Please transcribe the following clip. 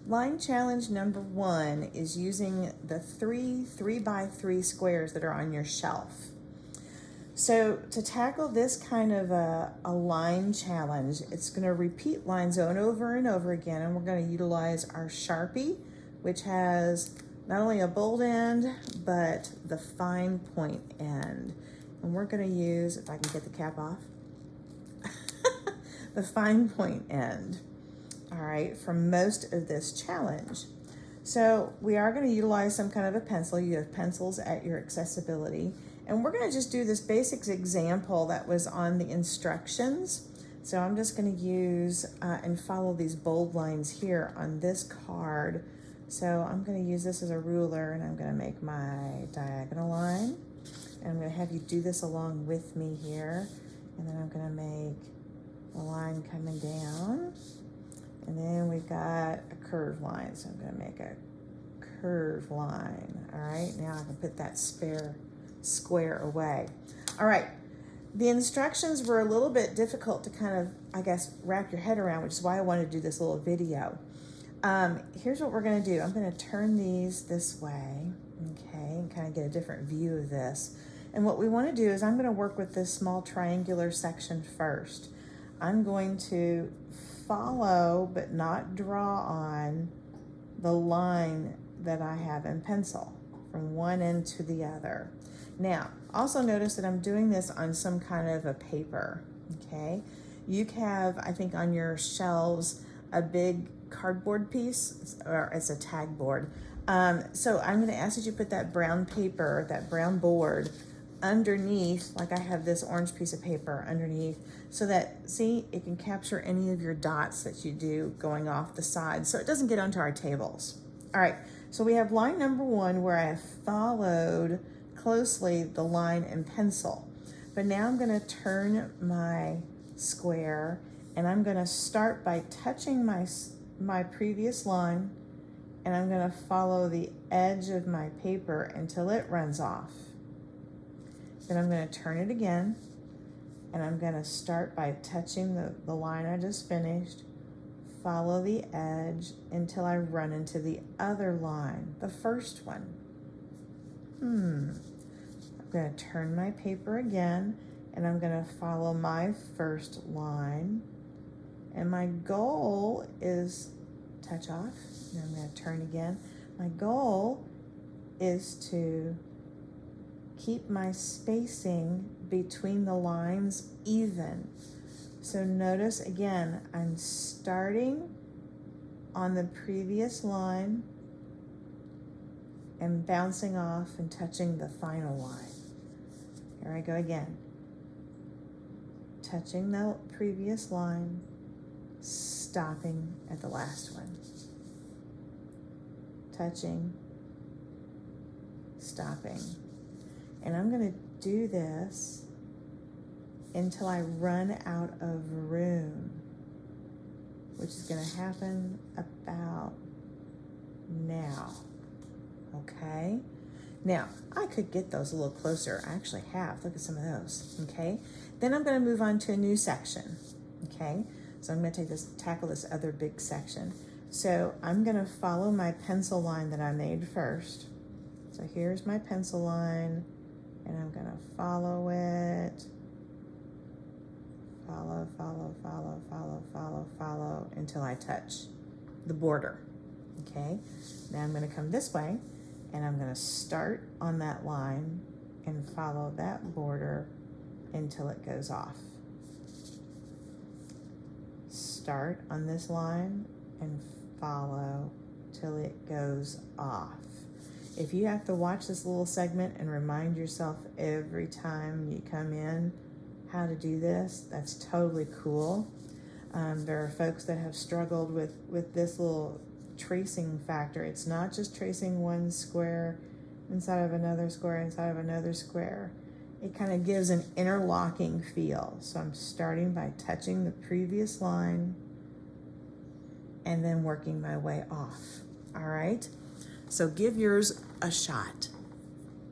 line challenge number 1 is using the 3x3 squares that are on your shelf. So to tackle this kind of a line challenge, it's going to repeat lines over and over again, and we're going to utilize our Sharpie, which has not only a bold end, but the fine point end. And we're going to use, if I can get the cap off, the fine point end, all right, for most of this challenge. So we are going to utilize some kind of a pencil. You have pencils at your accessibility. And we're going to just do this basic example that was on the instructions. So I'm just going to use and follow these bold lines here on this card. So I'm going to use this as a ruler, and I'm going to make my diagonal line. And I'm going to have you do this along with me here. And then I'm going to make a line coming down. And then we've got a curved line. So I'm going to make a curved line. All right, now I can put that spare square away. All right, the instructions were a little bit difficult to kind of, I guess, wrap your head around, which is why I wanted to do this little video. Here's what we're going to do. I'm going to turn these this way, okay, and kind of get a different view of this. And what we want to do is I'm going to work with this small triangular section first. I'm going to follow but not draw on the line that I have in pencil from one end to the other. Now, also notice that I'm doing this on some kind of a paper, okay? You have, I think, on your shelves, a big cardboard piece, or it's a tag board. So I'm gonna ask that you put that brown paper, that brown board, underneath, like I have this orange piece of paper underneath, so that, see, it can capture any of your dots that you do going off the side, so it doesn't get onto our tables. All right, so we have line number 1 where I have followed closely the line in pencil. But now I'm going to turn my square, and I'm going to start by touching my previous line, and I'm going to follow the edge of my paper until it runs off. Then I'm going to turn it again, and I'm going to start by touching the line I just finished, follow the edge until I run into the other line, the first one. I'm going to turn my paper again, and I'm going to follow my first line. And my goal is touch off, and I'm going to turn again. My goal is to keep my spacing between the lines even. So notice again, I'm starting on the previous line and bouncing off and touching the final line. Here I go again. Touching the previous line, stopping at the last one. Touching, stopping. And I'm going to do this until I run out of room, which is going to happen about now. Okay? Now, I could get those a little closer. I actually have. Look at some of those. Okay? Then I'm going to move on to a new section. Okay? So I'm going to tackle this other big section. So I'm going to follow my pencil line that I made first. So here's my pencil line, and I'm going to follow it. Follow, follow, follow, follow, follow, follow until I touch the border. Okay? Now I'm going to come this way, and I'm going to start on that line and follow that border until it goes off. Start on this line and follow till it goes off. If you have to watch this little segment and remind yourself every time you come in how to do this, that's totally cool. There are folks that have struggled with this little tracing factor. It's not just tracing one square inside of another square inside of another square. It kind of gives an interlocking feel. So I'm starting by touching the previous line and then working my way off. All right? So give yours a shot.